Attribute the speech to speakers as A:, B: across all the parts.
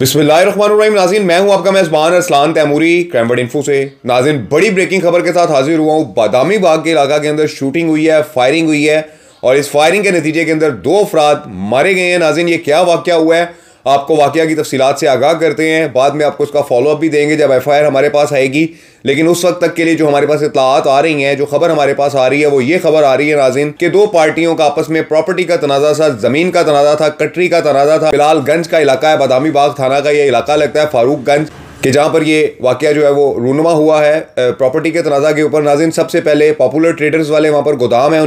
A: बिस्मिल्लाहिर्रहमानिर्रहीम। नाज़रीन, मैं हूं आपका मेज़बान अरसलान तैमूरी क्राइम इन्फो से। नाज़रीन, बड़ी ब्रेकिंग खबर के साथ हाजिर हुआ हूं। बादामी बाग के इलाका के अंदर शूटिंग हुई है, फायरिंग हुई है और इस फायरिंग के नतीजे के अंदर 2 अफराद मारे गए हैं। नाज़रीन, ये क्या वाक़या हुआ है, आपको वाक़या की तफसीलात से आगाह करते हैं। बाद में आपको उसका फॉलोअप भी देंगे जब FIR हमारे पास आएगी। लेकिन उस वक्त तक के लिए जो हमारे पास इत्तलात आ रही हैं, जो खबर हमारे पास आ रही है, वो ये खबर आ रही है नाज़रीन कि 2 पार्टियों का आपस में प्रॉपर्टी का तनाज़ा था, ज़मीन का तनाज़ा था, कटरी का तनाज़ा था। फिलहाल गंज का इलाका है, बादामी बाग थाना का ये इलाका लगता है, फारूकगंज कि जहाँ पर ये वाक़या जो है वो रूनुमा हुआ है प्रॉपर्टी के तनाज़ा के ऊपर। नाज़रीन, सबसे पहले पॉपुलर ट्रेडर्स वाले वहाँ पर गोदाम है,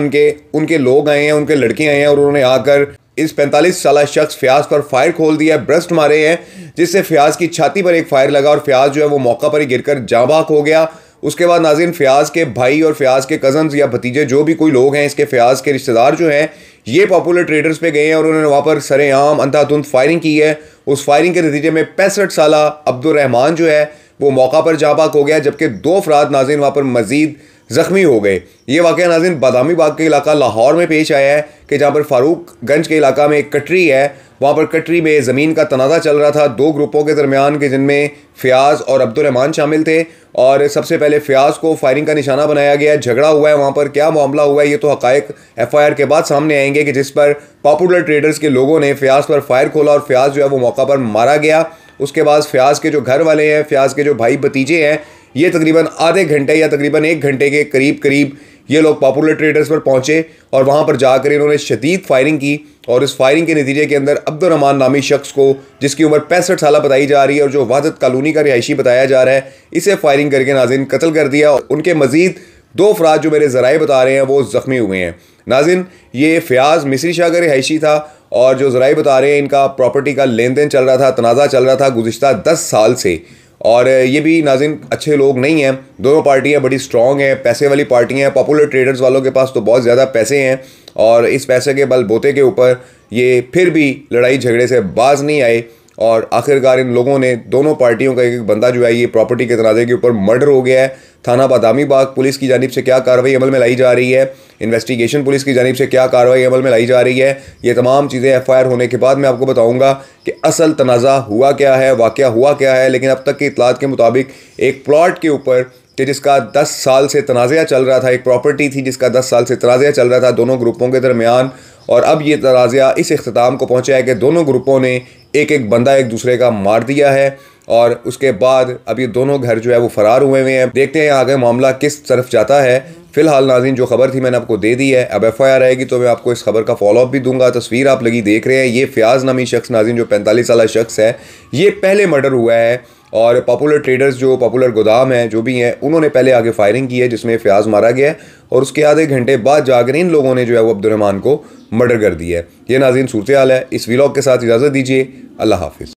A: उनके लोग आए हैं, उनके लड़के आए हैं और उन्होंने आकर इस 45 साला शख्स फयाज पर फायर खोल दिया है, ब्रस्ट मारे हैं, जिससे फयाज की छाती पर एक फायर लगा और फयाज जो है वो मौका पर ही गिरकर जाँ बाक हो गया। उसके बाद नाज़रीन, फयाज के भाई और फयाज के कज़न्स या भतीजे जो भी कोई लोग हैं, इसके फयाज के रिश्तेदार जो हैं, ये पॉपुलर ट्रेडर्स पे गए हैं और उन्होंने वहाँ पर सरेआम अंधाधुंध फायरिंग की है। उस फायरिंग के नतीजे में 65 साला अब्दुर्रहमान जो है वो मौका पर जाँ बाक हो गया, जबकि 2 अफराद नाज़रीन वहाँ पर मजीद ज़ख्मी हो गए। ये वाक़या नाज़रीन बादामी बाग के इलाका लाहौर में पेश आया है कि जहाँ पर फारूकगंज के इलाका में एक कटरी है, वहाँ पर कटरी में ज़मीन का तनाज़ा चल रहा था 2 ग्रुपों के दरमियान के, जिनमें फयाज और अब्दुर्रहमान शामिल थे। और सबसे पहले फयाज को फायरिंग का निशाना बनाया गया, झगड़ा हुआ है वहाँ पर। क्या मामला हुआ है ये तो हक़ाइक़ FIR के बाद सामने आएंगे कि जिस पर पॉपुलर ट्रेडर्स के लोगों ने फयाज पर फायर खोला और फयाज जो है वो मौका पर मारा गया। उसके बाद फयाज के जो घर वाले हैं, फयाज के जो भाई भतीजे हैं, ये तकरीबन आधे घंटे या तकरीबन 1 घंटे के करीब ये लोग पॉपुलर ट्रेडर्स पर पहुंचे और वहां पर जाकर इन्होंने शदीद फायरिंग की और इस फायरिंग के नतीजे के अंदर अब्दुर्रहमान नामी शख्स को, जिसकी उम्र 65 साल बताई जा रही है और जो वादत कॉलोनी का रिहायशी बताया जा रहा है, इसे फायरिंग करके नाज़रीन कत्ल कर दिया। उनके मजीद 2 अफराद जो मेरे ज़राए बता रहे हैं वो ज़ख्मी हुए हैं। नाज़रीन, ये फयाज मिस्री शाह का रिहायशी था और जो ज़राए बता रहे हैं इनका प्रॉपर्टी का लेन देन चल रहा था, तनाज़ा चल रहा था गुज़िश्ता 10 साल से। और ये भी नाज़रीन अच्छे लोग नहीं हैं। दोनों पार्टियां बड़ी स्ट्रॉन्ग हैं, पैसे वाली पार्टियां हैं। पॉपुलर ट्रेडर्स वालों के पास तो बहुत ज़्यादा पैसे हैं और इस पैसे के बलबूते के ऊपर ये फिर भी लड़ाई झगड़े से बाज नहीं आए और आखिरकार इन लोगों ने, दोनों पार्टियों का एक बंदा जो है ये प्रॉपर्टी के तनाज़े के ऊपर मर्डर हो गया है। थाना बादामी बाग पुलिस की जानिब से क्या कार्रवाई अमल में लाई जा रही है, इन्वेस्टिगेशन पुलिस की जानिब से क्या कार्रवाई अमल में लाई जा रही है, ये तमाम चीज़ें FIR होने के बाद मैं आपको बताऊंगा कि असल तनाज़ा हुआ क्या है, वाक़या हुआ क्या है। लेकिन अब तक की इत्तलात के मुताबिक एक प्लॉट के ऊपर कि जिसका 10 साल से तनाज़ा चल रहा था, एक प्रॉपर्टी थी जिसका 10 साल से तनाज़ा चल रहा था दोनों ग्रुपों के दरमियान, और अब ये तनाज़ा इस इख्तिताम को पहुँचा है कि दोनों ग्रुपों ने एक बंदा एक दूसरे का मार दिया है और उसके बाद अब ये दोनों घर जो है वो फ़रार हुए हैं। देखते हैं आगे मामला किस तरफ जाता है। फ़िलहाल नाज़रीन, जो खबर थी मैंने आपको दे दी है। अब FIR आएगी तो मैं आपको इस खबर का फॉलोअप भी दूंगा। तस्वीर आप लगी देख रहे हैं, ये फयाज नामी शख्स नाज़रीन जो 45 साला शख्स है, ये पहले मर्डर हुआ है और पॉपुलर ट्रेडर्स जो पॉपुलर गोदाम हैं जो भी हैं, उन्होंने पहले आगे फायरिंग की है जिसमें फयाज मारा गया है और उसके आधे घंटे बाद जाकर इन लोगों ने जो है वो अब्दुर्रहमान को मर्डर कर दिया है। ये नाज़रीन सूरत हाल है। इस व्लॉग के साथ इजाज़त दीजिए। अल्लाह हाफिज़।